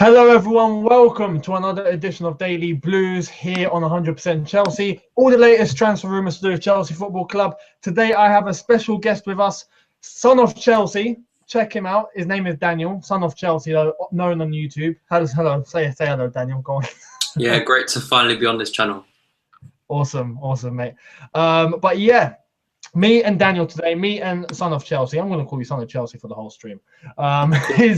Hello everyone, welcome to another edition of Daily Blues here on 100% Chelsea. All the latest transfer rumours to do with Chelsea Football Club. Today I have a special guest with us, son of Chelsea. Check him out. His name is Daniel, son of Chelsea, known on YouTube. Hello, say hello, Daniel. Go on. Yeah, great to finally be on this channel. Awesome, mate. But yeah, me and Daniel today, me and son of Chelsea. I'm going to call you son of Chelsea for the whole stream. We're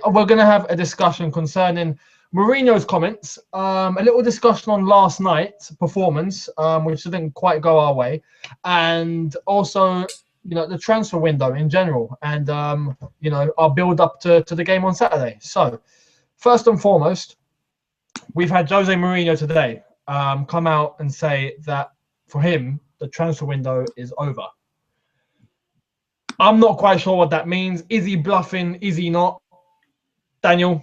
going to have a discussion concerning Mourinho's comments, a little discussion on last night's performance, which didn't quite go our way, and also, the transfer window in general, and our build up to the game on Saturday. So, first and foremost, we've had Jose Mourinho today come out and say that for him, the transfer window is over. I'm not quite sure what that means. Is he bluffing? Is he not? Daniel,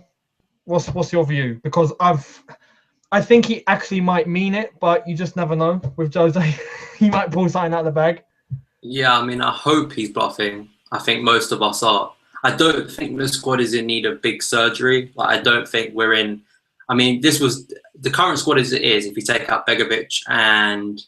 what's your view? Because I think he actually might mean it, but you just never know with Jose. He might pull something out of the bag. Yeah, I mean, I hope he's bluffing. I think most of us are. I don't think the squad is in need of big surgery. I don't think we're in. I mean, this was the current squad as it is. If you take out Begovic and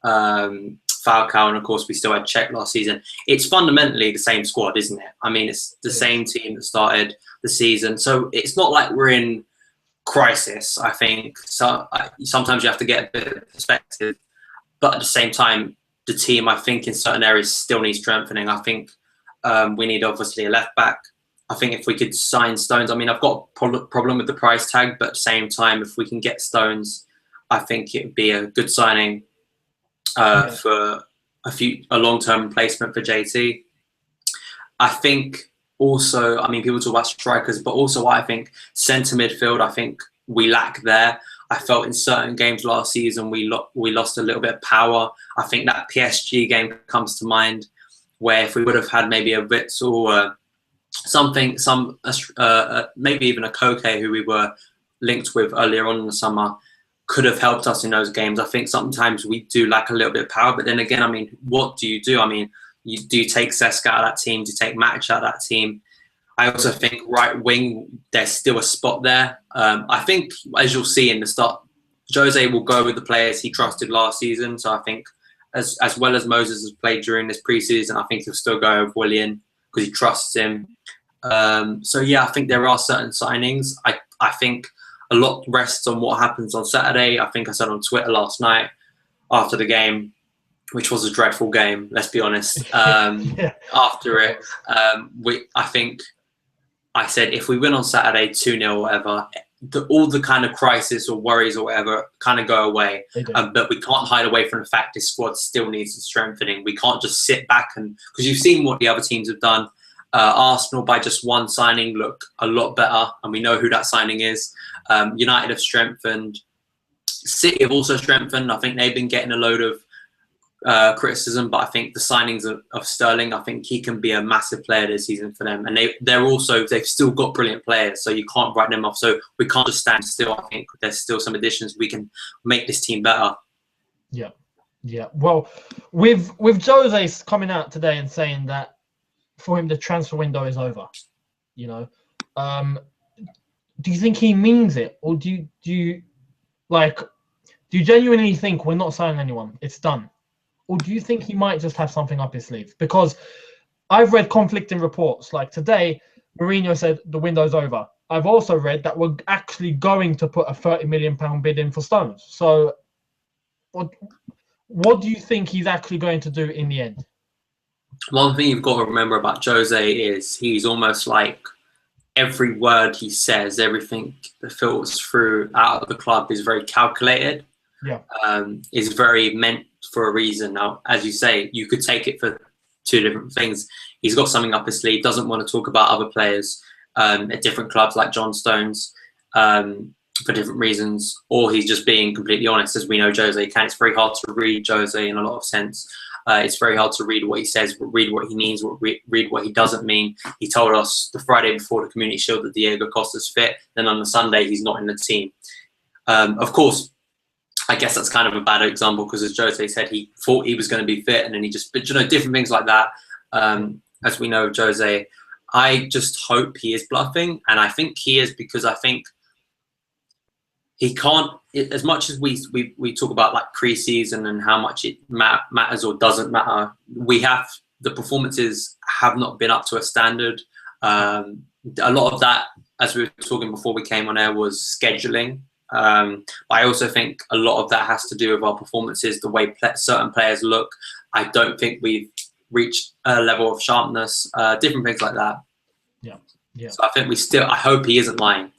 Falcao, and of course we still had Czech last season, it's fundamentally the same squad, isn't it? I mean, it's the same team that started the season, so it's not like we're in crisis. I think so. Sometimes you have to get a bit of perspective, but at the same time, the team, I think, in certain areas still needs strengthening. I think we need obviously a left back. I think if we could sign Stones, I mean, I've got a problem with the price tag, but at the same time, if we can get Stones, I think it would be a good signing for a long-term replacement for JT. I think also, I mean, people talk about strikers, but also I think centre midfield, I think we lack there. I felt in certain games last season we lost a little bit of power. I think that PSG game comes to mind, where if we would have had maybe a Witsel or maybe even a Koke, who we were linked with earlier on in the summer, could have helped us in those games. I think sometimes we do lack a little bit of power, but then again, I mean, what do? I mean, you take Cesc out of that team, do you take Matic out of that team? I also think right wing, there's still a spot there. I think, as you'll see in the start, Jose will go with the players he trusted last season. So I think as well as Moses has played during this preseason, I think he'll still go with Willian because he trusts him. So yeah, I think there are certain signings. I think a lot rests on what happens on Saturday. I think I said on Twitter last night after the game, which was a dreadful game, let's be honest. After it, I think I said if we win on Saturday 2-0 or whatever, all the kind of crisis or worries or whatever kind of go away. But we can't hide away from the fact this squad still needs strengthening. We can't just sit back because you've seen what the other teams have done. Arsenal, by just one signing, look a lot better, and we know who that signing is. United have strengthened. City have also strengthened. I think they've been getting a load of criticism, but I think the signings of Sterling, I think he can be a massive player this season for them. And they've still got brilliant players, so you can't write them off. So we can't just stand still. I think there's still some additions we can make this team better. Yeah. Well, with Jose coming out today and saying that for him the transfer window is over, do you think he means it, or do you genuinely think we're not signing anyone, it's done? Or do you think he might just have something up his sleeve? Because I've read conflicting reports. Like today, Mourinho said the window's over. I've also read that we're actually going to put a £30 million bid in for Stones. So what do you think he's actually going to do in the end? One thing you've got to remember about Jose is he's almost like every word he says, everything that filters through out of the club is very calculated. Is very meant for a reason. Now, as you say, you could take it for two different things. He's got something up his sleeve, doesn't want to talk about other players at different clubs like John Stones for different reasons, or he's just being completely honest. As we know Jose can, it's very hard to read Jose in a lot of sense. It's very hard to read what he says, read what he means, read what he doesn't mean. He told us the Friday before the Community Shield that Diego Costa's fit. Then on the Sunday, he's not in the team. Of course, I guess that's kind of a bad example because, as Jose said, he thought he was going to be fit and then he just, but different things like that. As we know, Jose, I just hope he is bluffing, and I think he is, because I think he can't. As much as we talk about like preseason and how much it matters or doesn't matter, the performances have not been up to a standard. A lot of that, as we were talking before we came on air, was scheduling. I also think a lot of that has to do with our performances, the way certain players look. I don't think we've reached a level of sharpness, different things like that. Yeah. So I think I hope he isn't lying.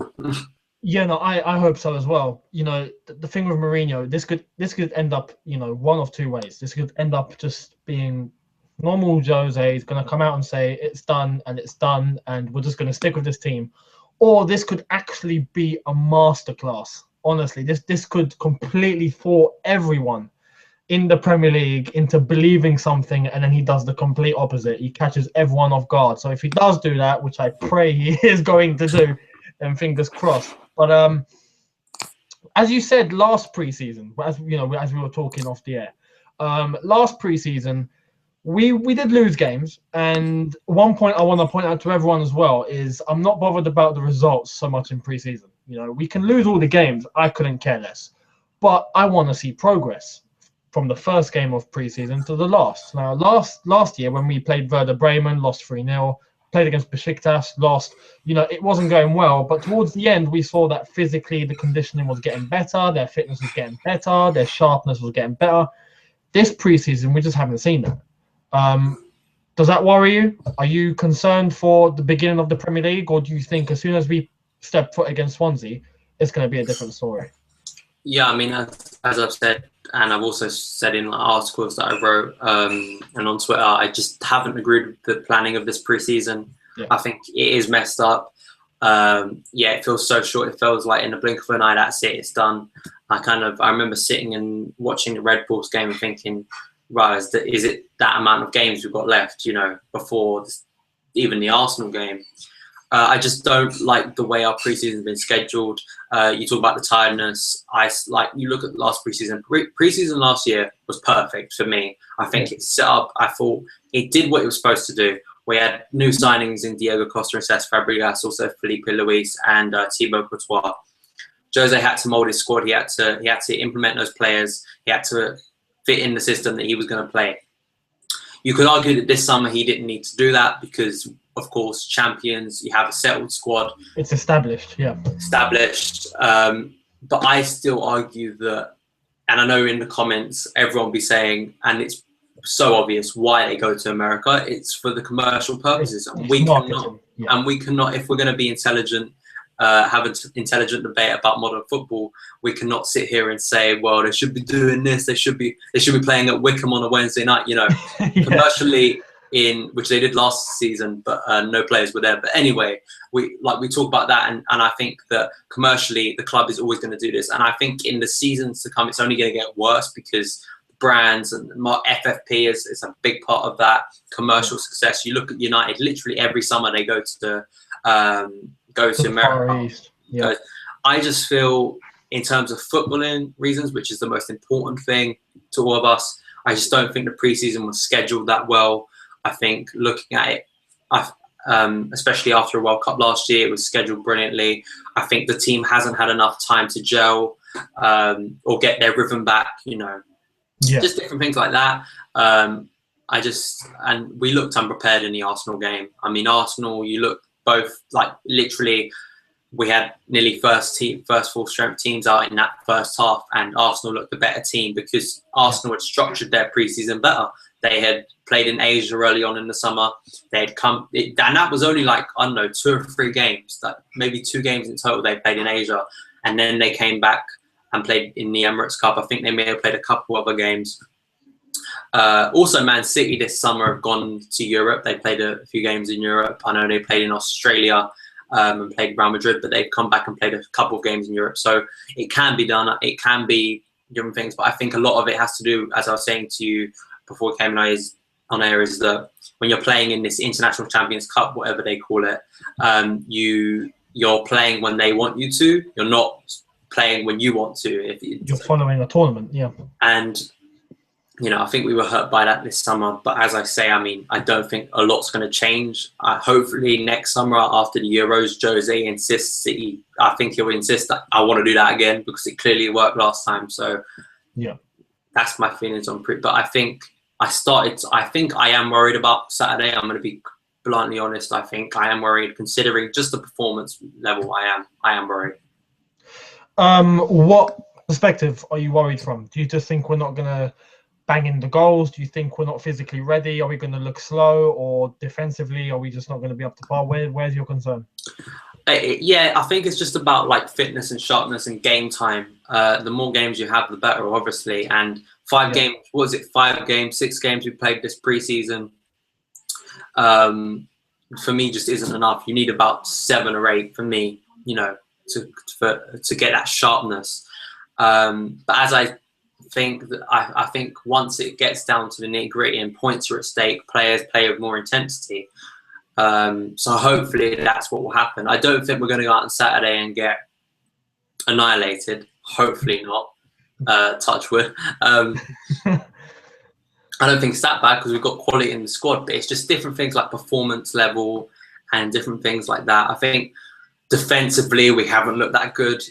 Yeah, no, I hope so as well. You know, the thing with Mourinho, this could end up, you know, one of two ways. This could end up just being normal Jose is going to come out and say it's done and we're just going to stick with this team. Or this could actually be a masterclass. Honestly, this could completely throw everyone in the Premier League into believing something, and then he does the complete opposite. He catches everyone off guard. So if he does do that, which I pray he is going to do, then fingers crossed. But as you said last preseason, as you know, as we were talking off the air, last preseason we did lose games. And one point I want to point out to everyone as well is I'm not bothered about the results so much in preseason. You know, we can lose all the games. I couldn't care less, but I want to see progress from the first game of preseason to the last. Now, last year when we played Werder Bremen, lost 3-0. Played against Besiktas, lost. You know, it wasn't going well, but towards the end, we saw that physically the conditioning was getting better, their fitness was getting better, their sharpness was getting better. This preseason, we just haven't seen that. Does that worry you? Are you concerned for the beginning of the Premier League, or do you think as soon as we step foot against Swansea, it's going to be a different story? Yeah, I mean, as I've said, and I've also said in articles that I wrote and on Twitter, I just haven't agreed with the planning of this preseason. Yeah. I think it is messed up. It feels so short. It feels like in the blink of an eye, that's it, it's done. I remember sitting and watching the Red Bulls game and thinking, right, is it that amount of games we've got left, you know, before even the Arsenal game? I just don't like the way our preseason has been scheduled. You talk about the tiredness. You look at last preseason. Preseason last year was perfect for me. I think it set up. I thought it did what it was supposed to do. We had new signings in Diego Costa and Cesc Fabregas, also Felipe Luis and Thibaut Courtois. Jose had to mold his squad. He had to implement those players. He had to fit in the system that he was going to play. You could argue that this summer he didn't need to do that because, of course, champions, you have a settled squad. It's established, yeah. Established. But I still argue that, and I know in the comments everyone will be saying, and it's so obvious why they go to America, it's for the commercial purposes. And we cannot, if we're going to be intelligent, have an intelligent debate about modern football, we cannot sit here and say, well, they should be doing this, they should be playing at Wickham on a Wednesday night, you know. Commercially, which they did last season, but no players were there. But anyway, we talk about that, and I think that commercially the club is always going to do this, and I think in the seasons to come it's only going to get worse because brands and FFP is a big part of that commercial success. You look at United, literally every summer they go to America. Yeah. I just feel in terms of footballing reasons, which is the most important thing to all of us, I just don't think the preseason was scheduled that well. I think looking at it, especially after a World Cup last year, it was scheduled brilliantly. I think the team hasn't had enough time to gel or get their rhythm back, you know. Yeah. Just different things like that. And we looked unprepared in the Arsenal game. I mean, Arsenal, you look both, like, literally, we had nearly first full strength teams out in that first half, and Arsenal looked the better team because Arsenal had structured their preseason better. They had played in Asia early on in the summer. They had and that was only like, I don't know, 2 or 3 games, like maybe 2 games in total they played in Asia. And then they came back and played in the Emirates Cup. I think they may have played a couple other games. Also, Man City this summer have gone to Europe. They played a few games in Europe. I know they played in Australia and played Real Madrid, but they've come back and played a couple of games in Europe. So it can be done. It can be different things. But I think a lot of it has to do, as I was saying to you before we came on air, is that when you're playing in this International Champions Cup, whatever they call it, you're playing when they want you to. You're not playing when you want to. You're following a tournament, yeah. And you know, I think we were hurt by that this summer. But as I say, I mean, I don't think a lot's going to change. Hopefully next summer after the Euros, Jose insists that I think he'll insist that I want to do that again because it clearly worked last time. So yeah, that's my feelings on But I think I think I am worried about Saturday. I'm going to be bluntly honest. I think I am worried considering just the performance level. I am worried. What perspective are you worried from? Do you just think we're not going to bang in the goals? Do you think we're not physically ready? Are we going to look slow, or defensively, are we just not going to be up to par? Where's your concern? Yeah, I think it's just about like fitness and sharpness and game time. The more games you have, the better, obviously. And 5 games, what was it? 5 games, 6 games we played this preseason. For me, just isn't enough. You need about 7 or 8 for me, you know, to get that sharpness. But as I think once it gets down to the nitty-gritty and points are at stake, players play with more intensity. So hopefully that's what will happen. I don't think we're going to go out on Saturday and get annihilated. Hopefully not. Touch wood. I don't think it's that bad because we've got quality in the squad, but it's just different things like performance level and different things like that. I think defensively we haven't looked that good,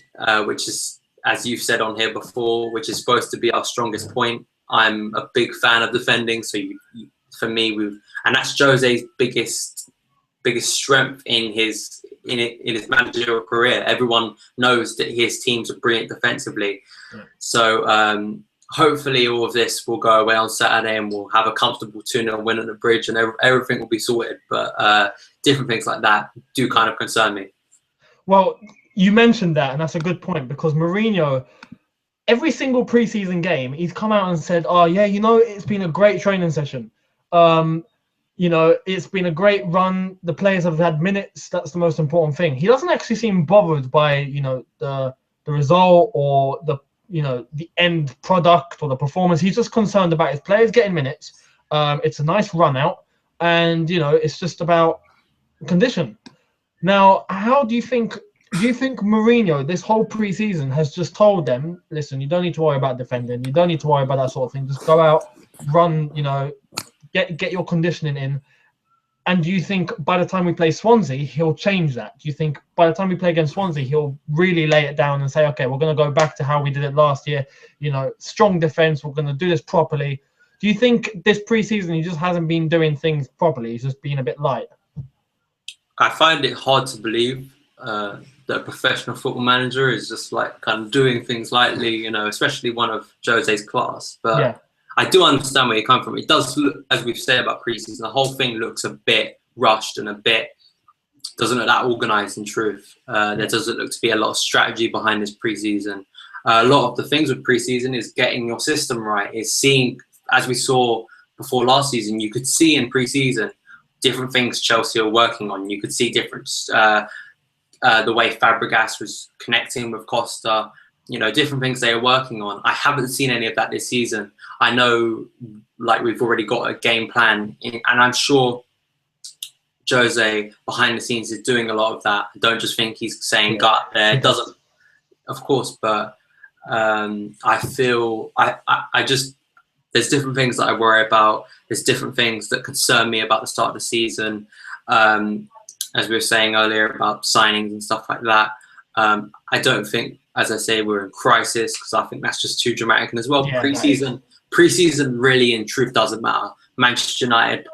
which is, as you've said on here before, which is supposed to be our strongest point. I'm a big fan of defending, so for me, and that's Jose's biggest strength in his managerial career. Everyone knows that his teams are brilliant defensively. Yeah. So hopefully all of this will go away on Saturday and we'll have a comfortable 2-0 win at the Bridge and everything will be sorted. But different things like that do kind of concern me. Well, you mentioned that, and that's a good point, because Mourinho, every single preseason game, he's come out and said, oh, yeah, you know, it's been a great training session. You know, it's been a great run. The players have had minutes. That's the most important thing. He doesn't actually seem bothered by, you know, the result or the end product or the performance. He's just concerned about his players getting minutes. It's a nice run out, and, you know, it's just about condition. Now, how do you think Mourinho, this whole preseason, has just told them, listen, you don't need to worry about defending. You don't need to worry about that sort of thing. Just go out, run, you know, get your conditioning in. And do you think by the time we play Swansea, he'll change that? Do you think by the time we play against Swansea, he'll really lay it down and say, okay, we're going to go back to how we did it last year, you know, strong defense, we're going to do this properly? Do you think this preseason he just hasn't been doing things properly? He's just been a bit light? I find it hard to believe that a professional football manager is just like kind of doing things lightly, you know, especially one of Jose's class. But yeah. I do understand where you come from. It does look, as we've said about preseason, the whole thing looks a bit rushed and doesn't look that organised in truth. There doesn't look to be a lot of strategy behind this preseason. A lot of the things with preseason is getting your system right, is seeing, as we saw before last season, you could see in preseason different things Chelsea are working on. You could see different, the way Fabregas was connecting with Costa, you know, different things they are working on. I haven't seen any of that this season. I know, like, we've already got a game plan, and I'm sure Jose behind the scenes is doing a lot of that. I don't just think he's saying gut there. It doesn't, of course, but I feel I just, there's different things that I worry about. There's different things that concern me about the start of the season. As we were saying earlier about signings and stuff like that. I don't think, as I say, we're in crisis, because I think that's just too dramatic. And as well, preseason really in truth doesn't matter. Manchester United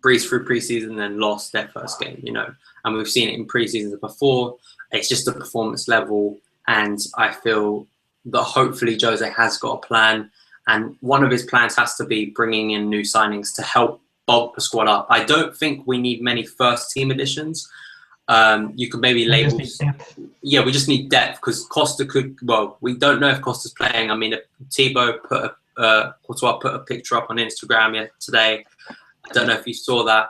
breezed through preseason and then lost their first game, you know, and we've seen it in preseasons before. It's just a performance level, and I feel that hopefully Jose has got a plan, and one of his plans has to be bringing in new signings to help bulk the squad up. I don't think we need many first team additions. You could maybe label, we just need depth, because Costa could, well, we don't know if Costa's playing. I mean, Thibaut Courtois put a picture up on Instagram today. I don't know if you saw that,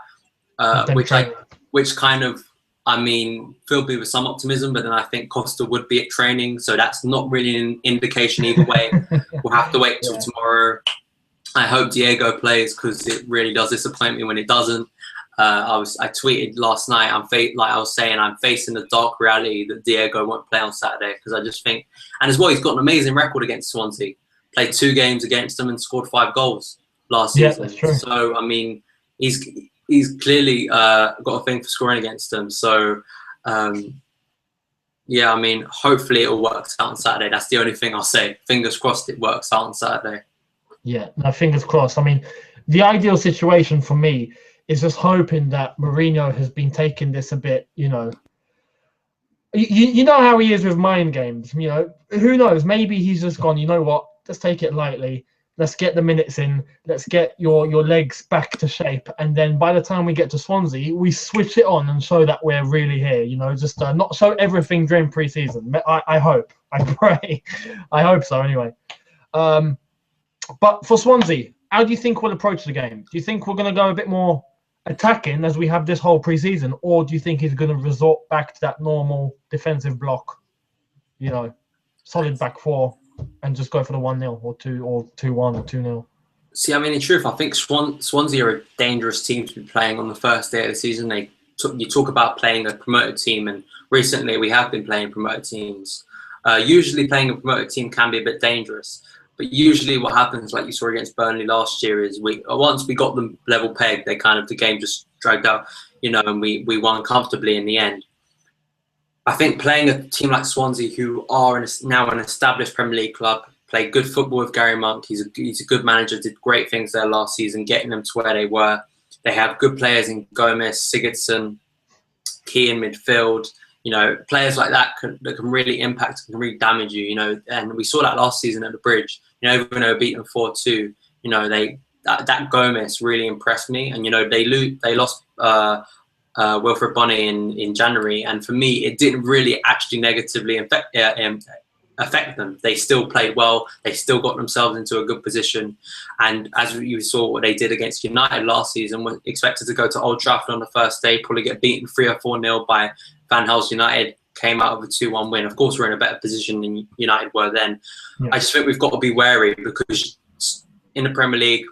which kind of, I mean, filled me with some optimism, but then I think Costa would be at training, so that's not really an indication either way. We'll have to wait till tomorrow. I hope Diego plays, because it really does disappoint me when it doesn't. I tweeted last night, I'm facing the dark reality that Diego won't play on Saturday, because I just think, and as well, he's got an amazing record against Swansea. played 2 games against them and scored 5 goals last Yeah, season. that's true. So I mean, he's clearly got a thing for scoring against them. So yeah, I mean, hopefully it all works out on Saturday. That's the only thing I'll say. Fingers crossed it works out on Saturday. Yeah, no, fingers crossed. I mean, the ideal situation for me is just hoping that Mourinho has been taking this a bit, you know. You know how he is with mind games. You know, who knows? Maybe he's just gone, you know what? Let's take it lightly. Let's get the minutes in. Let's get your legs back to shape. And then by the time we get to Swansea, we switch it on and show that we're really here. You know, just not show everything during pre-season. I hope. I pray. I hope so anyway. But for Swansea, how do you think we'll approach the game? Do you think we're going to go a bit more attacking as we have this whole pre-season, or do you think he's going to resort back to that normal defensive block, you know, solid back 4, and just go for the 1-0 or 2 or 2-1 or 2-0? See, I mean, in truth, I think Swansea are a dangerous team to be playing on the first day of the season. You talk about playing a promoted team, and recently we have been playing promoted teams. Usually playing a promoted team can be a bit dangerous. But usually what happens, like you saw against Burnley last year, is once we got them level pegged, the game just dragged out, you know, and we won comfortably in the end. I think playing a team like Swansea, who are now an established Premier League club, played good football with Gary Monk. He's a good manager, did great things there last season, getting them to where they were. They have good players in Gomez, Sigurdsson, key in midfield. You know, players like that can really impact, can really damage you, you know, and we saw that last season at the Bridge. You know, even though we beat them 4-2, you know, that Gomez really impressed me. And, you know, they lost Wilfred Bonny in January. And for me, it didn't really actually negatively affect them. They still played well. They still got themselves into a good position. And as you saw what they did against United last season, were expected to go to Old Trafford on the first day, probably get beaten 3 or 4-0 by Van Gaal's United, came out of a 2-1 win. Of course, we're in a better position than United were then. Yeah. I just think we've got to be wary, because in the Premier League,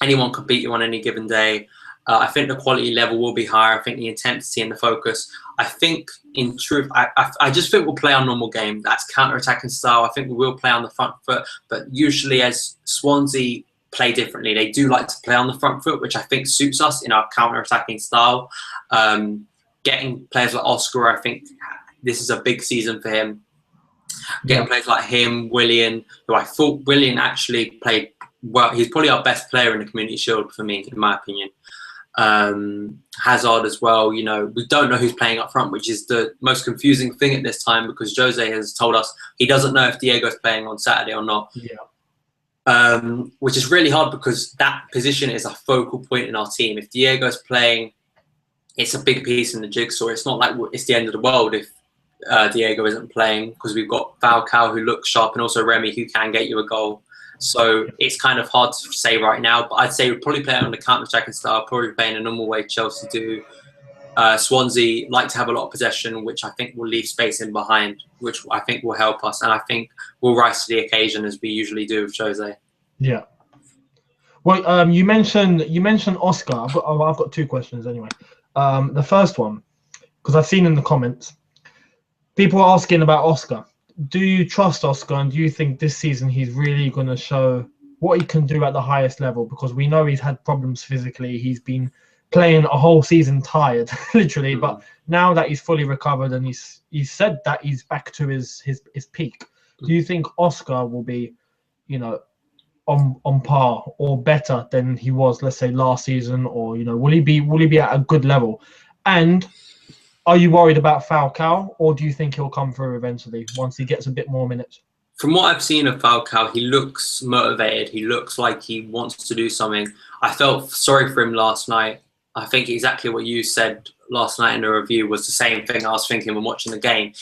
anyone can beat you on any given day. I think the quality level will be higher. I think the intensity and the focus. I think, in truth, I just think we'll play our normal game. That's counter-attacking style. I think we will play on the front foot. But usually, as Swansea play differently, they do like to play on the front foot, which I think suits us in our counter-attacking style. Getting players like Oscar, I think this is a big season for him. Getting players like him, Willian, who I thought Willian actually played well. He's probably our best player in the Community Shield for me, in my opinion. Hazard as well. You know, we don't know who's playing up front, which is the most confusing thing at this time, because Jose has told us he doesn't know if Diego's playing on Saturday or not. Yeah. Which is really hard, because that position is a focal point in our team. If Diego's playing, it's a big piece in the jigsaw. It's not like it's the end of the world if Diego isn't playing, because we've got Falcao, who looks sharp, and also Remy, who can get you a goal. So it's kind of hard to say right now, but I'd say we'd probably play on the counter-attacking style, probably play in a normal way Chelsea do. Swansea like to have a lot of possession, which I think will leave space in behind, which I think will help us, and I think we'll rise to the occasion as we usually do with Jose. Yeah. Well, you mentioned Oscar. I've got 2 questions anyway. The first one, because I've seen in the comments, people are asking about Oscar. Do you trust Oscar, and do you think this season he's really going to show what he can do at the highest level? Because we know he's had problems physically. He's been playing a whole season tired, literally. But now that he's fully recovered and he's said that he's back to his peak, do you think Oscar will be, you know, on par or better than he was, let's say, last season? Or, you know, will he be at a good level? And are you worried about Falcao, or do you think he'll come through eventually once he gets a bit more minutes? From what I've seen of Falcao, he looks motivated. He looks like he wants to do something. I felt sorry for him last night. I think exactly what you said last night in the review was the same thing I was thinking when watching the game.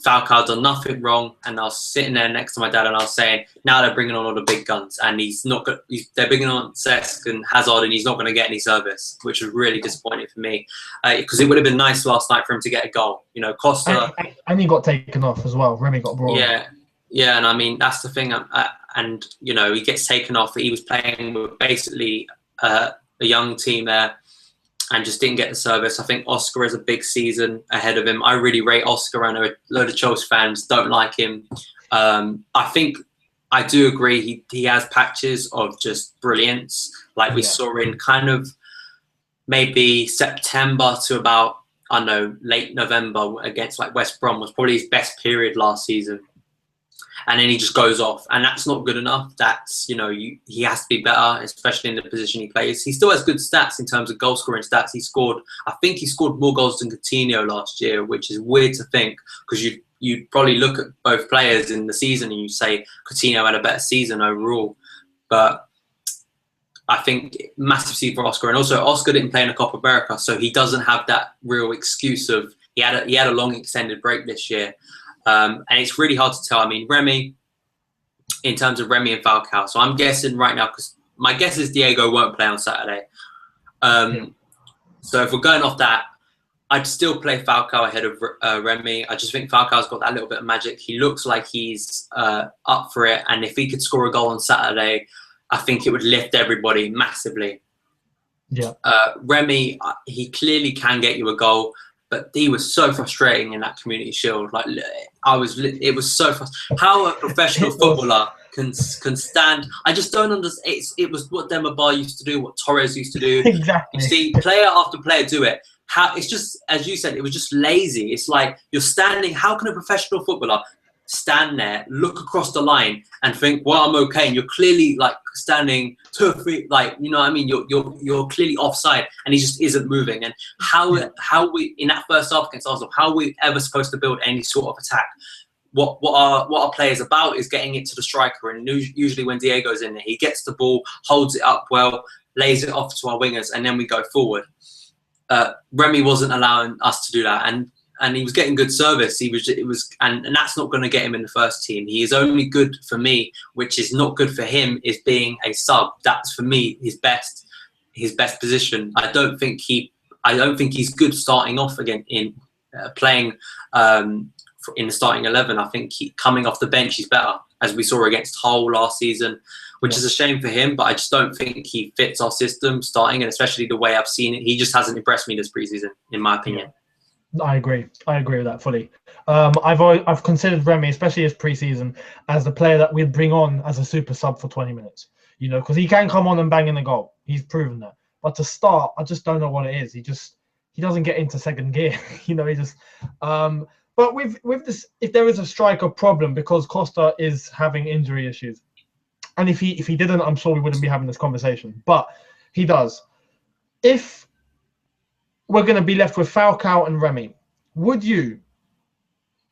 Falcao done nothing wrong, and I was sitting there next to my dad and I was saying, now they're bringing on all the big guns, and they're bringing on Cesc and Hazard, and he's not going to get any service, which was really disappointing for me, because it would have been nice last night for him to get a goal. You know, Costa, and he got taken off as well. Remy got brought on. Yeah, and I mean that's the thing, and you know, he gets taken off. He was playing with basically a young team there, and just didn't get the service. I think Oscar has a big season ahead of him. I really rate Oscar. I know a load of Chelsea fans don't like him. I think I do agree. He has patches of just brilliance, like we saw in kind of maybe September to about, I don't know, late November against like West Brom was probably his best period last season. And then he just goes off, and that's not good enough. That's, you know, he has to be better, especially in the position he plays. He still has good stats in terms of goal scoring stats. I think he scored more goals than Coutinho last year, which is weird to think, because you probably look at both players in the season and you say Coutinho had a better season overall. But I think massive C for Oscar, and also Oscar didn't play in a Copa America, so he doesn't have that real excuse of he had a long extended break this year. And it's really hard to tell. I mean, Remy, in terms of Remy and Falcao. So I'm guessing right now, because my guess is Diego won't play on Saturday. So if we're going off that, I'd still play Falcao ahead of Remy. I just think Falcao's got that little bit of magic. He looks like he's up for it. And if he could score a goal on Saturday, I think it would lift everybody massively. Yeah. Remy, he clearly can get you a goal. But he was so frustrating in that Community Shield. Like it was so frustrating. How a professional footballer can stand. I just don't understand. It was what Demba Ba used to do, what Torres used to do. Exactly. You see player after player do it. How it's just, as you said, it was just lazy. It's like you're standing. How can a professional footballer stand there, look across the line, and think, "Well, I'm okay," and you're clearly like standing 2 feet, like, you know what I mean? You're clearly offside, and he just isn't moving. And how we in that first half against Arsenal, how are we ever supposed to build any sort of attack? What our players about is getting it to the striker, and usually when Diego's in there, he gets the ball, holds it up well, lays it off to our wingers, and then we go forward. Remy wasn't allowing us to do that, and he was getting good service. And that's not going to get him in the first team. He is only good for me, which is not good for him, is being a sub. That's for me his best position. I don't think he's good starting off again in playing in the starting 11. I think coming off the bench he's better, as we saw against Hull last season, which is a shame for him. But I just don't think he fits our system starting, and especially the way I've seen it, he just hasn't impressed me this preseason, in my opinion. Yeah. I agree with that fully. I've considered Remy, especially as preseason, as the player that we'd bring on as a super sub for 20 minutes. You know, because he can come on and bang in the goal. He's proven that. But to start, I just don't know what it is. He doesn't get into second gear. You know, he just. But with this, if there is a striker problem, because Costa is having injury issues, and if he didn't, I'm sure we wouldn't be having this conversation. But he does. If we're going to be left with Falcao and Remy, would you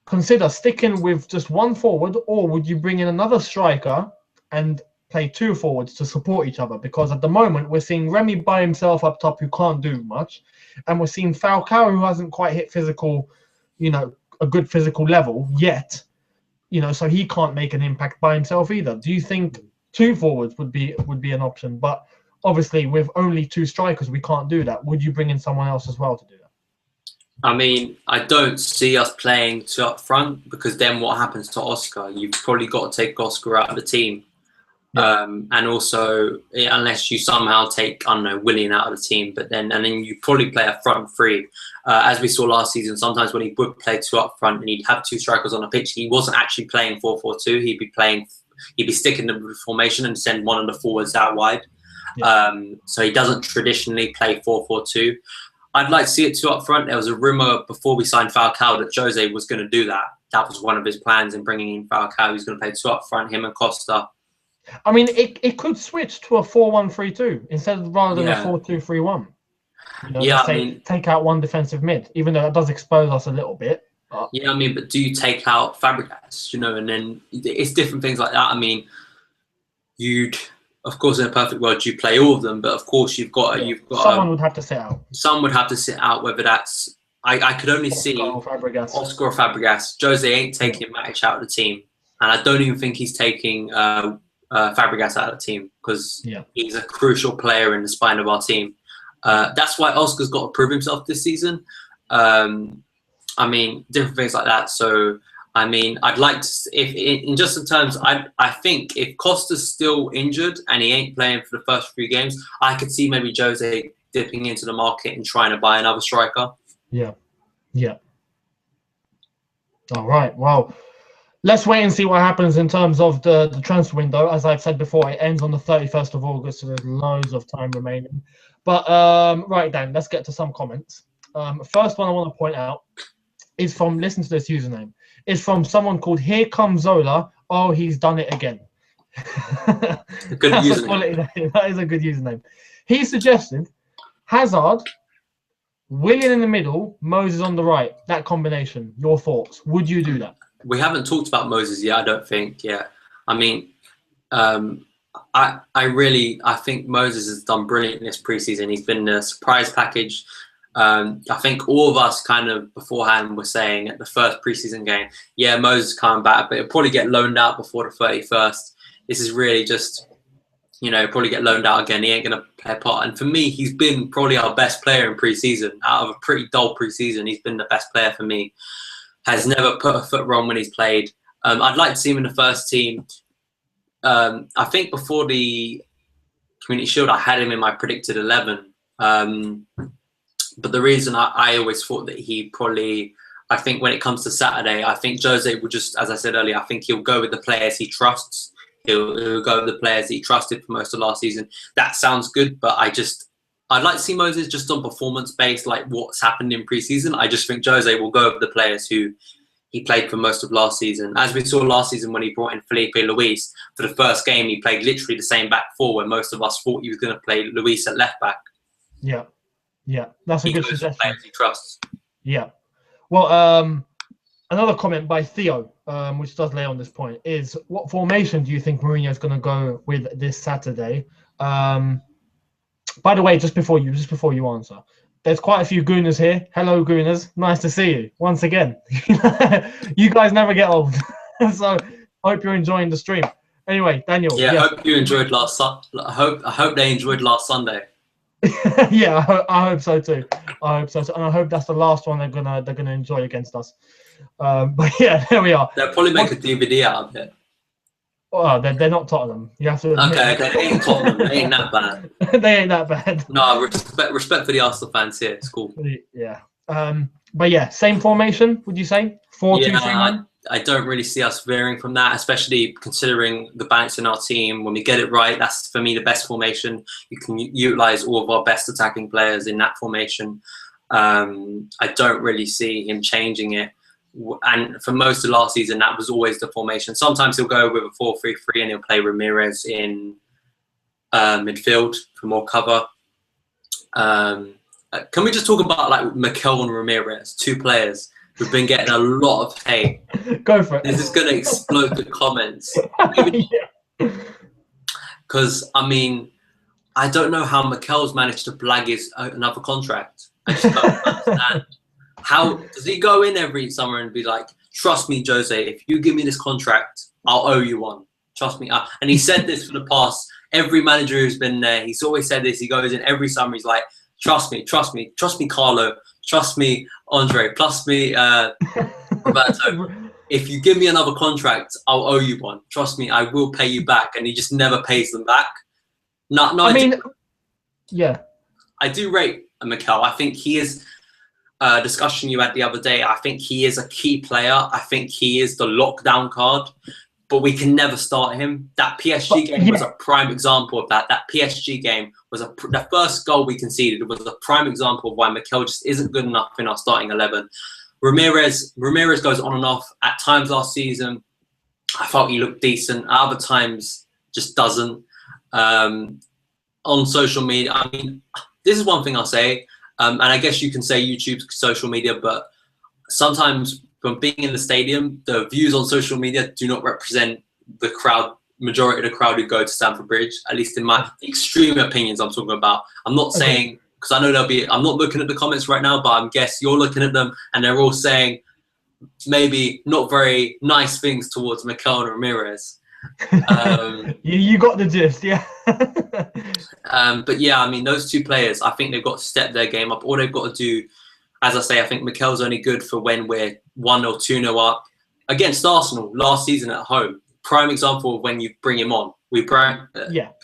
consider sticking with just one forward, or would you bring in another striker and play two forwards to support each other? Because at the moment, we're seeing Remy by himself up top who can't do much, and we're seeing Falcao who hasn't quite hit physical, you know, a good physical level yet, you know, so he can't make an impact by himself either. Do you think two forwards would be an option? But obviously, with only two strikers, we can't do that. Would you bring in someone else as well to do that? I mean, I don't see us playing two up front, because then what happens to Oscar? You've probably got to take Oscar out of the team. Yeah. And also, unless you somehow take, I don't know, Willian out of the team, and then you probably play a front three. As we saw last season, sometimes when he would play two up front and he'd have two strikers on the pitch, he wasn't actually playing 4-4-2. He'd be sticking to the formation and send one of the forwards out wide. Yeah. So he doesn't traditionally play 4-4-2. I'd like to see it two up front. There was a rumour before we signed Falcao that Jose was going to do that. That was one of his plans in bringing in Falcao. He's going to play two up front, him and Costa. I mean, it could switch to a 4-1-3-2 rather than a 4-2-3-1. You know, yeah, I mean, take out one defensive mid, even though that does expose us a little bit. But... Yeah, I mean, but do you take out Fabregas? You know, and then it's different things like that. I mean, of course, in a perfect world, you play all of them, but of course, you've got someone would have to sit out. Someone would have to sit out. Whether that's I could only see Oscar or Fabregas. Jose ain't taking Matic out of the team, and I don't even think he's taking Fabregas out of the team, because he's a crucial player in the spine of our team. That's why Oscar's got to prove himself this season. I mean, different things like that. So, I mean, I'd like to, I think if Costa's still injured and he ain't playing for the first 3 games, I could see maybe Jose dipping into the market and trying to buy another striker. Yeah. All right. Well, let's wait and see what happens in terms of the transfer window. As I've said before, it ends on the 31st of August, so there's loads of time remaining. But right, Dan, let's get to some comments. First one I want to point out is from, listen to this username, is from someone called Here Comes Zola. Oh, he's done it again. Good That's username. a quality name. That is a good username. He suggested Hazard, Willian in the middle, Moses on the right. That combination. Your thoughts? Would you do that? We haven't talked about Moses yet, I don't think. Yeah, I mean, I think Moses has done brilliant this preseason. He's been a surprise package. I think all of us kind of beforehand were saying at the first preseason game, yeah, Moses is coming back, but he'll probably get loaned out before the 31st. This is really just, probably get loaned out again. He ain't going to play a part. And for me, he's been probably our best player in preseason. Out of a pretty dull preseason, he's been the best player for me. Has never put a foot wrong when he's played. I'd like to see him in the first team. I think before the Community Shield, I had him in my predicted 11. But the reason I always thought that he probably, I think when it comes to Saturday, I think Jose will just, as I said earlier, I think he'll go with the players he trusts. He'll go with the players that he trusted for most of last season. That sounds good, but I'd like to see Moses just on performance based, like what's happened in preseason. I just think Jose will go over the players who he played for most of last season. As we saw last season when he brought in Felipe Luis for the first game, he played literally the same back four where most of us thought he was going to play Luis at left back. Yeah, that's a good suggestion. Players he trusts. Yeah. Well, another comment by Theo, which does lay on this point, is what formation do you think Mourinho is going to go with this Saturday? By the way, just before you answer, there's quite a few Gooners here. Hello, Gooners. Nice to see you once again. You guys never get old. So I hope you're enjoying the stream. Anyway, Daniel. Yeah, I hope you enjoyed I hope they enjoyed last Sunday. Yeah, I hope so too. And I hope that's the last one they're gonna enjoy against us. But yeah, there we are. They'll probably make a DVD out of it. Oh, they're not Tottenham. You have to admit. Okay, they ain't Tottenham. They ain't that bad. They ain't that bad. No, respect for the Arsenal fans here. It's cool. Yeah. But yeah, same formation. Would you say 4-2-3-1? I don't really see us veering from that, especially considering the balance in our team. When we get it right, that's for me the best formation. You can utilize all of our best attacking players in that formation. I don't really see him changing it. And for most of last season, that was always the formation. Sometimes he'll go with a 4-3-3 and he'll play Ramirez in midfield for more cover. Can we just talk about like Mikel and Ramirez, two players who've been getting a lot of hate? Go for it. This is going to explode the comments. Because, I mean, I don't know how Mikel's managed to blag his another contract. I just don't understand. How does he go in every summer and be like, trust me, Jose, if you give me this contract, I'll owe you one. Trust me. And he said this for the past, every manager who's been there, he's always said this. He goes in every summer, he's like, trust me, Carlo, trust me, Andre, trust me, Roberto. If you give me another contract, I'll owe you one. Trust me, I will pay you back. And he just never pays them back. I do rate Mikel. I think he is... discussion you had the other day, I think he is a key player. I think he is the lockdown card, but we can never start him. That PSG game was a prime example of that. That PSG game was the first goal we conceded was a prime example of why Mikel just isn't good enough in our starting 11. Ramirez goes on and off. At times last season, I felt he looked decent. At other times, just doesn't. On social media, I mean, this is one thing I'll say. And I guess you can say YouTube's social media, but sometimes from being in the stadium, the views on social media do not represent the crowd, majority of the crowd who go to Stamford Bridge, at least in my extreme opinions I'm talking about. I'm not saying, because I know I'm not looking at the comments right now, but I guess you're looking at them and they're all saying maybe not very nice things towards Mikel and Ramirez. You got the gist, yeah. But yeah, I mean, those two players, I think they've got to step their game up. All they've got to do, as I say, I think Mikel's only good for when we're 1 or 2-0 up. Against Arsenal last season at home, prime example of when you bring him on.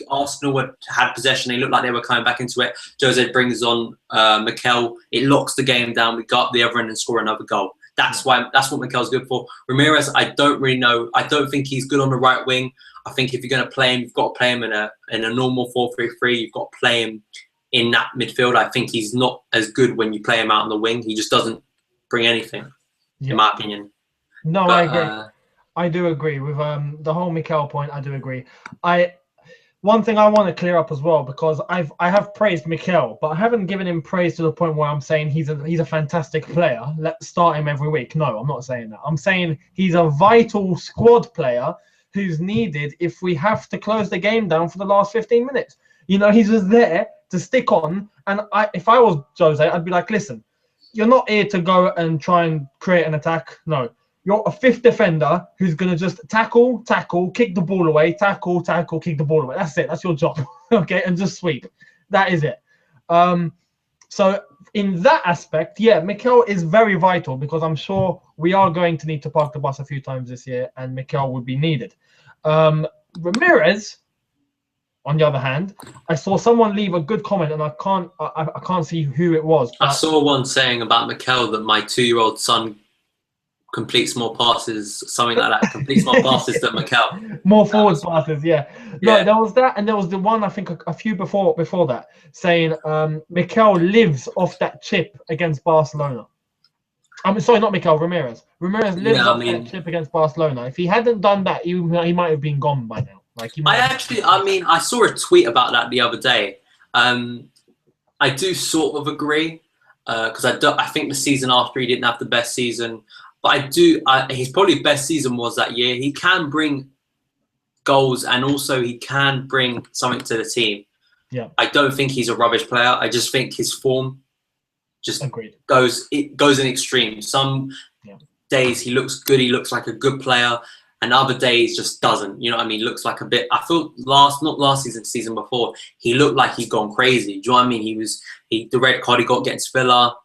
Arsenal had possession. They looked like they were coming back into it. Jose brings on Mikel. It locks the game down. We go up the other end and score another goal. That's what Mikel's good for. Ramirez, I don't really know. I don't think he's good on the right wing. I think if you're going to play him, you've got to play him in a normal 4-3-3. You've got to play him in that midfield. I think he's not as good when you play him out on the wing. He just doesn't bring anything, in my opinion. No, I agree. I do agree with the whole Mikel point. I do agree. One thing I want to clear up as well, because I have praised Mikel, but I haven't given him praise to the point where I'm saying he's a fantastic player. Let's start him every week. No, I'm not saying that. I'm saying he's a vital squad player who's needed if we have to close the game down for the last 15 minutes. You know, he's just there to stick on. And if I was Jose, I'd be like, listen, you're not here to go and try and create an attack. No. You're a fifth defender who's going to just tackle, kick the ball away, tackle, kick the ball away. That's it. That's your job. Okay, and just sweep. That is it. So in that aspect, yeah, Mikel is very vital, because I'm sure we are going to need to park the bus a few times this year, and Mikel would be needed. Ramirez, on the other hand, I saw someone leave a good comment, and I can't see who it was. I saw one saying about Mikel that my 2-year-old son completes more passes, something like that. Completes more passes than Mikel. More forward passes, yeah. No, there was that, and there was the one I think a few before that saying Mikel lives off that chip against Barcelona. I'm sorry, not Mikel, Ramirez. Ramirez lives off that chip against Barcelona. If he hadn't done that, he might have been gone by now. I saw a tweet about that the other day. I do sort of agree, because I think the season after he didn't have the best season. But his probably best season was that year. He can bring goals, and also he can bring something to the team. Yeah. I don't think he's a rubbish player. I just think his form just goes in extremes. Some days he looks good, he looks like a good player, and other days just doesn't. You know what I mean? Looks like a bit. I feel not last season, season before, he looked like he's gone crazy. Do you know what I mean? The red card he got against Villa.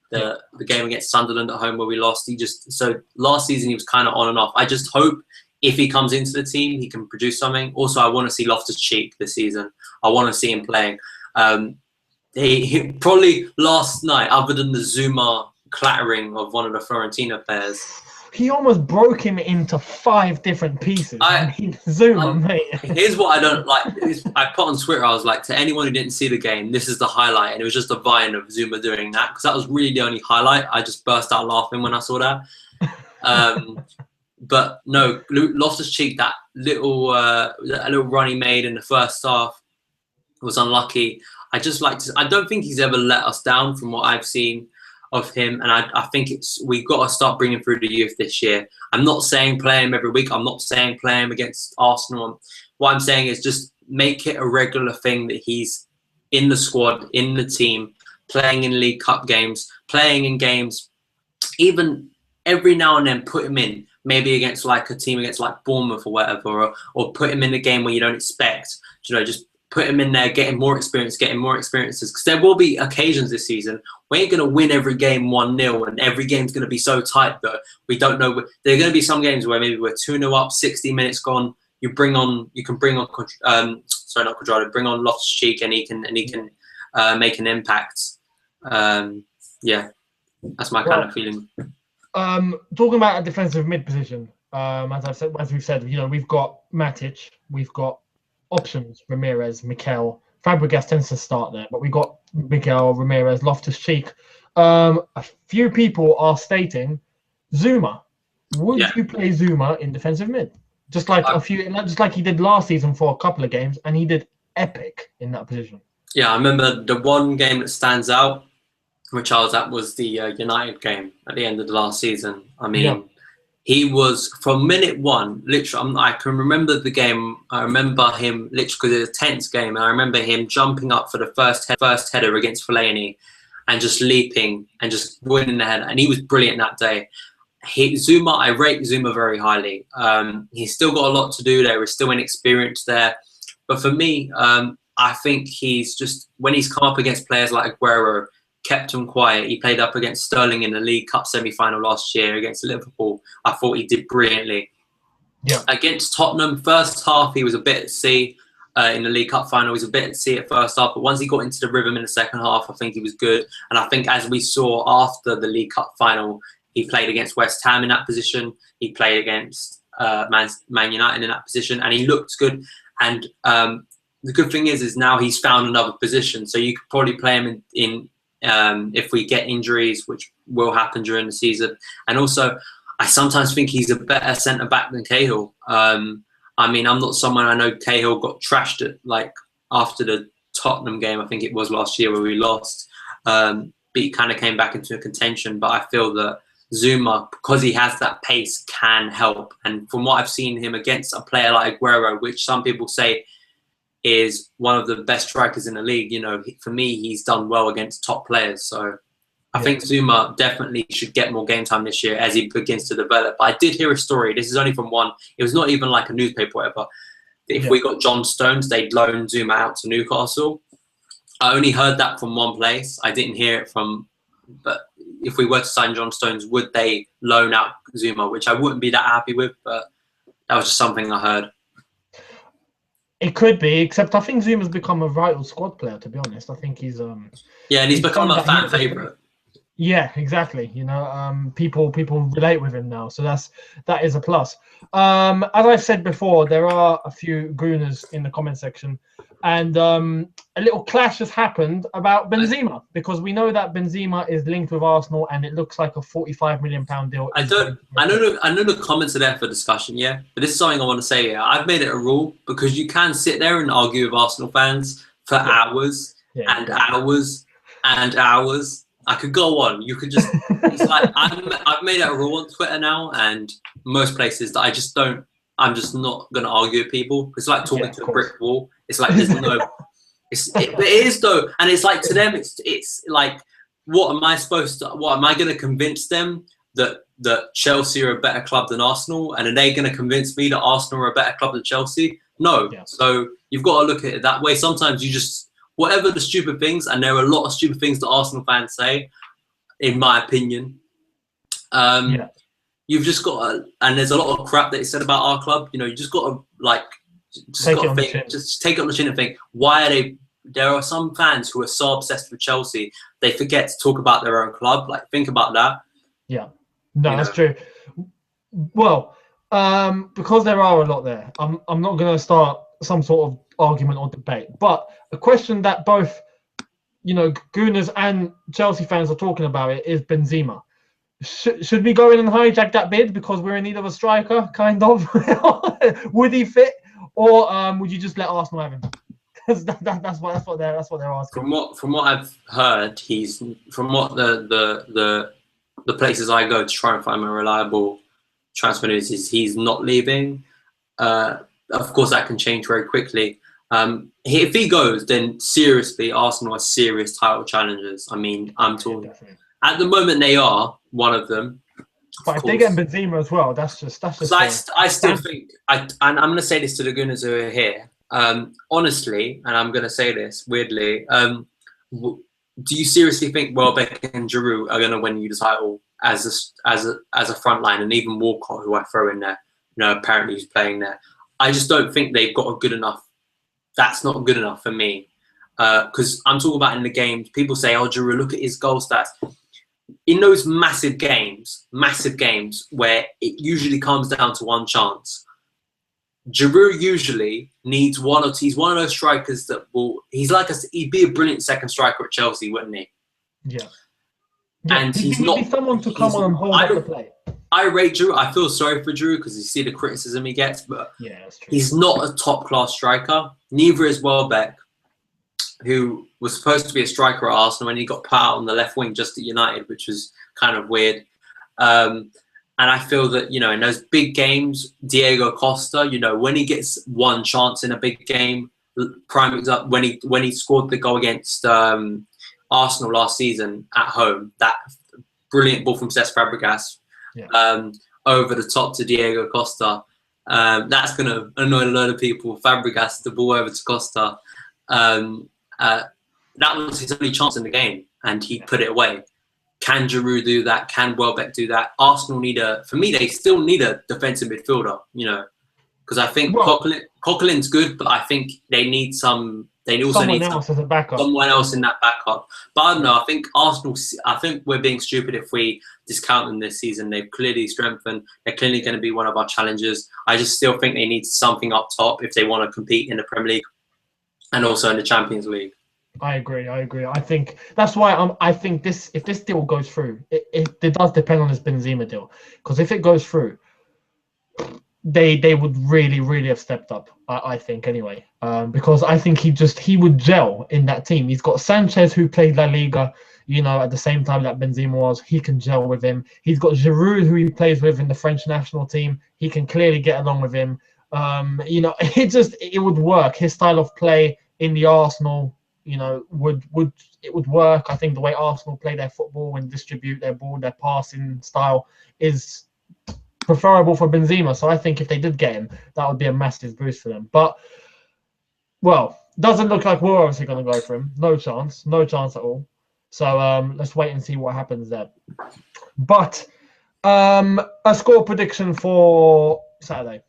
The game against Sunderland at home where we lost. So last season he was kind of on and off. I just hope if he comes into the team, he can produce something. Also, I want to see Loftus-Cheek this season. I want to see him playing. He probably last night, other than the Zouma clattering of one of the Fiorentina players, he almost broke him into 5 different pieces. Zouma, mate. Here's what I don't like. I put on Twitter, I was like, to anyone who didn't see the game, this is the highlight. And it was just a vine of Zouma doing that, because that was really the only highlight. I just burst out laughing when I saw that. But no, Loftus-Cheek, that little run he made in the first half was unlucky. I don't think he's ever let us down from what I've seen of him, and I think we've got to start bringing through the youth this year. I'm not saying play him every week. I'm not saying play him against Arsenal. What I'm saying is just make it a regular thing that he's in the squad, in the team, playing in League Cup games, playing in games, even every now and then put him in, maybe against like a team against like Bournemouth or whatever, or put him in a game where you don't expect, just put him in there, getting more experiences, because there will be occasions this season we ain't going to win every game 1-0, and every game's going to be so tight that we don't know. There are going to be some games where maybe we're 2-0 up, 60 minutes gone. You can bring on Loftus-Cheek, and he can make an impact. Yeah, that's my kind of feeling. Talking about a defensive mid position, as we've said, we've got Matic, we've got options, Ramirez, Mikel. Fabregas tends to start there, but we got Mikel, Ramirez, Loftus-Cheek. A few people are stating Zouma. Would you play Zouma in defensive mid? Just like he did last season for a couple of games, and he did epic in that position. Yeah, I remember the one game that stands out, which I was at, was the United game at the end of the last season. I mean, he was, from minute one, literally, I can remember the game. I remember him, literally, because it was a tense game, and I remember him jumping up for the first header against Fellaini and just leaping and just winning the header. And he was brilliant that day. Zouma, I rate Zouma very highly. He's still got a lot to do there. He's still inexperienced there. But for me, I think he's just, when he's come up against players like Aguero, kept him quiet. He played up against Sterling in the League Cup semi-final last year against Liverpool. I thought he did brilliantly. Yeah. Against Tottenham, first half, he was a bit at sea. In the League Cup final, he was a bit at sea at first half. But once he got into the rhythm in the second half, I think he was good. And I think as we saw after the League Cup final, He played against West Ham in that position. He played against Man United in that position, and he looked good. And the good thing is now he's found another position, so you could probably play him in if we get injuries, which will happen during the season. And also, I sometimes think he's a better centre back than Cahill. I mean, I'm not someone, I know Cahill got trashed at, like, after the Tottenham game, I think it was last year where we lost. But he kind of came back into a contention. But I feel that Zouma, because he has that pace, can help. And from what I've seen him against a player like Aguero, which some people say is one of the best strikers in the league, you know, for me, he's done well against top players. So I think Zouma definitely should get more game time this year as he begins to develop. But I did hear a story. This is only from one. It was not even like a newspaper or whatever. If we got John Stones, they'd loan Zouma out to Newcastle. I only heard that from one place. I didn't hear it from... But if we were to sign John Stones, would they loan out Zouma? Which I wouldn't be that happy with, but that was just something I heard. It could be, except I think Zuma's become a vital squad player, to be honest. I think he's... yeah, and he's become a fan favourite. Yeah, exactly. You know, people relate with him now, so that is a plus. As I've said before, there are a few gooners in the comment section, and a little clash has happened about Benzema, because we know that Benzema is linked with Arsenal, and it looks like a £45 million deal. I know the comments are there for discussion, yeah, but this is something I want to say. Yeah, I've made it a rule, because you can sit there and argue with Arsenal fans for hours and hours and hours. I could go on. You could just... It's like I've made it a rule on Twitter now, and most places that I just don't... I'm just not going to argue with people. It's like talking to a brick wall. It's like there's no... It is though, and it's like to them, it's like, what am I supposed to... What am I going to convince them that Chelsea are a better club than Arsenal, and are they going to convince me that Arsenal are a better club than Chelsea? No. Yeah. So you've got to look at it that way. Sometimes you just... Whatever the stupid things, and there are a lot of stupid things that Arsenal fans say, in my opinion. You've just got to, and there's a lot of crap that is said about our club. You know, you just got to take it on the chin and think, why are they? There are some fans who are so obsessed with Chelsea, they forget to talk about their own club. Like, think about that. Yeah, no, that's true. Well, because there are a lot there, I'm not going to start some sort of argument or debate, but a question that both, you know, Gooners and Chelsea fans are talking about it is Benzema. Should we go in and hijack that bid because we're in need of a striker, kind of? Would he fit, or would you just let Arsenal have him? Because that's what they're asking. From what I've heard, from what the places I go to try and find a reliable transfer news is he's not leaving. Of course, that can change very quickly. If he goes, then seriously, Arsenal are serious title challengers. I mean, I'm talking... At the moment, they are one of them. But if they get Benzema as well, that's just... I still think... And I'm going to say this to the Gunners who are here. Honestly, and I'm going to say this weirdly, do you seriously think Welbeck and Giroud are going to win you the title as a front line, and even Walcott, who I throw in there, you know, apparently he's playing there? I just don't think they've got a good enough... That's not good enough for me. Because I'm talking about in the games, people say, oh, Giroud, look at his goal stats. In those massive games where it usually comes down to one chance, Giroud usually needs one or two. He's one of those strikers that will... He'd be a brilliant second striker at Chelsea, wouldn't he? Yeah. And he's not... someone to come on and hold up the play. I rate Giroud. I feel sorry for Giroud because you see the criticism he gets, but that's true. He's not a top-class striker. Neither is Welbeck, who was supposed to be a striker at Arsenal, and he got put out on the left wing just at United, which was kind of weird. And I feel that, you know, in those big games, Diego Costa, you know, when he gets one chance in a big game, prime example, when he scored the goal against Arsenal last season at home, that brilliant ball from Cesc Fabregas over the top to Diego Costa. That's going to annoy a load of people. Fabregas, the ball over to Costa. That was his only chance in the game, and he put it away. Can Giroud do that? Can Welbeck do that? Arsenal for me, they still need a defensive midfielder, you know, because I think Coquelin's good, but I think they need some They also someone need else as a backup. someone else in that backup. But I don't know. I think Arsenal. I think we're being stupid if we discount them this season. They've clearly strengthened. They're clearly going to be one of our challengers. I just still think they need something up top if they want to compete in the Premier League and also in the Champions League. I agree. I think that's why I think if this deal goes through, it does depend on this Benzema deal, because if it goes through, they would really have stepped up. I think anyway, because I think he would gel in that team. He's got Sanchez, who played La Liga, at the same time that Benzema was. He can gel with him. He's got Giroud, who he plays with in the French national team. He can clearly get along with him. It would work. His style of play in the Arsenal, would work. I think the way Arsenal play their football and distribute their ball, their passing style is preferable for Benzema. So I think if they did get him, that would be a massive boost for them. But, well, doesn't look like we're obviously going to go for him. No chance at all. So let's wait and see what happens there. But a score prediction for Saturday.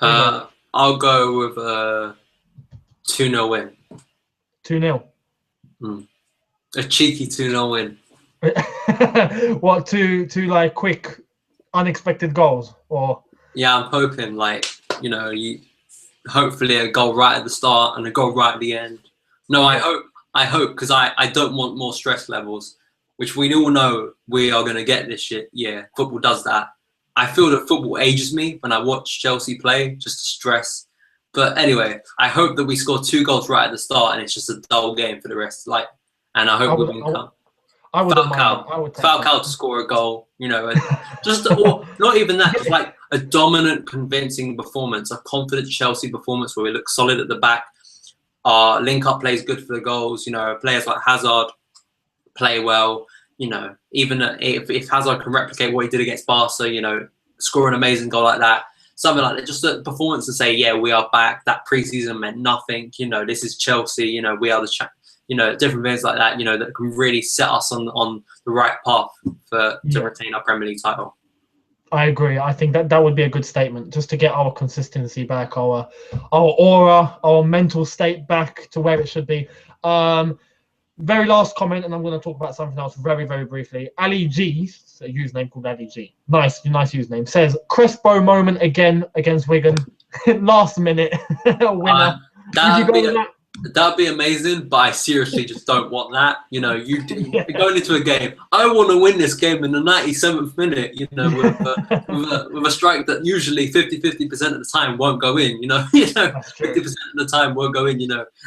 I'll go with a 2-0 win. 2-0. A cheeky 2-0 win. What, two like quick, unexpected goals, or? Yeah, I'm hoping hopefully a goal right at the start and a goal right at the end. No, I hope because I don't want more stress levels, which we all know we are going to get this shit. Yeah, football does that. I feel that football ages me when I watch Chelsea play, just stress. But anyway, I hope that we score 2 goals right at the start and it's just a dull game for the rest. And I hope we can come. Falcao to score a goal, not even that, just like a dominant, convincing performance, a confident Chelsea performance where we look solid at the back. Our link-up play is good for the goals. Players like Hazard play well. Even if Hazard can replicate what he did against Barca, score an amazing goal like that. Something like that, just a performance to say, yeah, we are back. That preseason meant nothing. This is Chelsea. We are the different things like that. That can really set us on the right path to retain our Premier League title. I agree. I think that would be a good statement, just to get our consistency back, our aura, our mental state back to where it should be. Very last comment, and I'm going to talk about something else very, very briefly. Ali G, a username called Ali G. Nice username. Says, Crespo moment again against Wigan. Last minute winner. That'd be amazing, but I seriously just don't want that. You're going into a game. I want to win this game in the 97th minute. With a strike that usually 50% of the time won't go in. 50% of the time won't go in.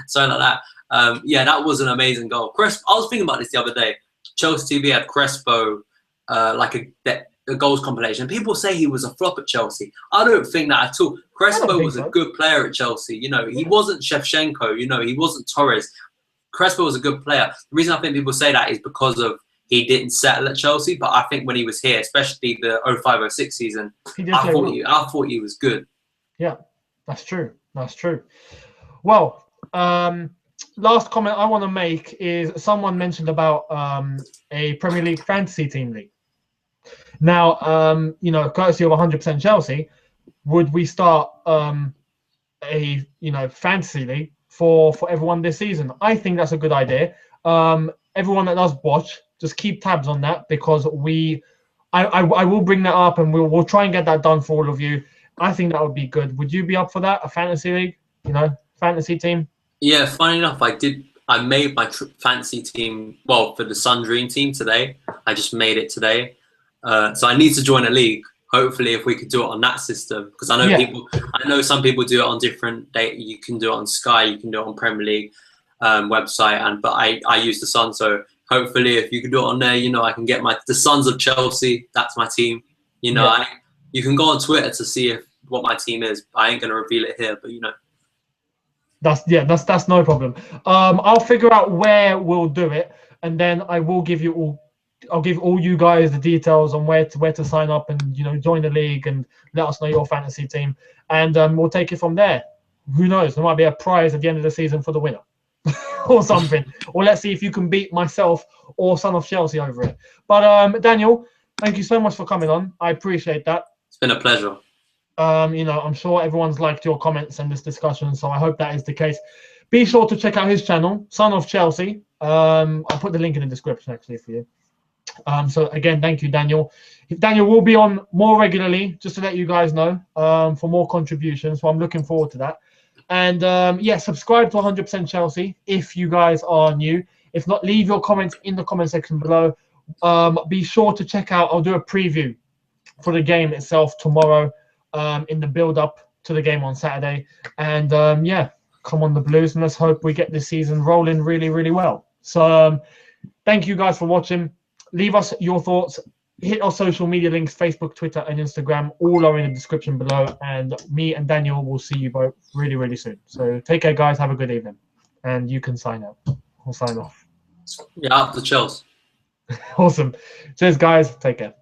Something like that. That was an amazing goal. Crespo, I was thinking about this the other day. Chelsea TV had Crespo a goals compilation. People say he was a flop at Chelsea. I don't think that at all. Crespo was a good player at Chelsea. He wasn't Shevchenko. He wasn't Torres. Crespo was a good player. The reason I think people say that is because of he didn't settle at Chelsea. But I think when he was here, especially the 05-06 season, I thought he was good. Yeah, that's true. Well, last comment I want to make is someone mentioned about a Premier League fantasy team league. Now, courtesy of 100% Chelsea, would we start a fantasy league for everyone this season? I think that's a good idea. Everyone that does watch, just keep tabs on that, because I will bring that up and we'll try and get that done for all of you. I think that would be good. Would you be up for that? A fantasy league, fantasy team? Yeah, funny enough, I made my fantasy team, for the Sun Dream team today. I just made it today. So I need to join a league. Hopefully, if we could do it on that system, because I know some people do it on different. You can do it on Sky, you can do it on Premier League website, but I use the Sun. So hopefully, if you can do it on there, I can get the Sons of Chelsea. That's my team. You can go on Twitter to see what my team is. I ain't gonna reveal it here, but That's no problem. I'll figure out where we'll do it, and then I will give you all. I'll give all you guys the details on where to sign up and join the league, and let us know your fantasy team, and we'll take it from there. Who knows? There might be a prize at the end of the season for the winner, or something. Or let's see if you can beat myself or Son of Chelsea over it. But Daniel, thank you so much for coming on. I appreciate that. It's been a pleasure. I'm sure everyone's liked your comments and this discussion, so I hope that is the case. Be sure to check out his channel, Son of Chelsea. I'll put the link in the description actually for you. So again, thank you, Daniel. Daniel will be on more regularly, just to let you guys know, for more contributions. So I'm looking forward to that. And yeah, subscribe to 100% Chelsea if you guys are new. If not, leave your comments in the comment section below. Be sure to check out, I'll do a preview for the game itself tomorrow in the build-up to the game on Saturday. And yeah, come on the Blues, and let's hope we get this season rolling really, really well. So thank you guys for watching. Leave us your thoughts. Hit our social media links, Facebook, Twitter, and Instagram. All are in the description below. And me and Daniel will see you both really, really soon. So take care, guys. Have a good evening. And you can sign out. I'll sign off. Yeah, up the Chelsea. Awesome. Cheers, guys. Take care.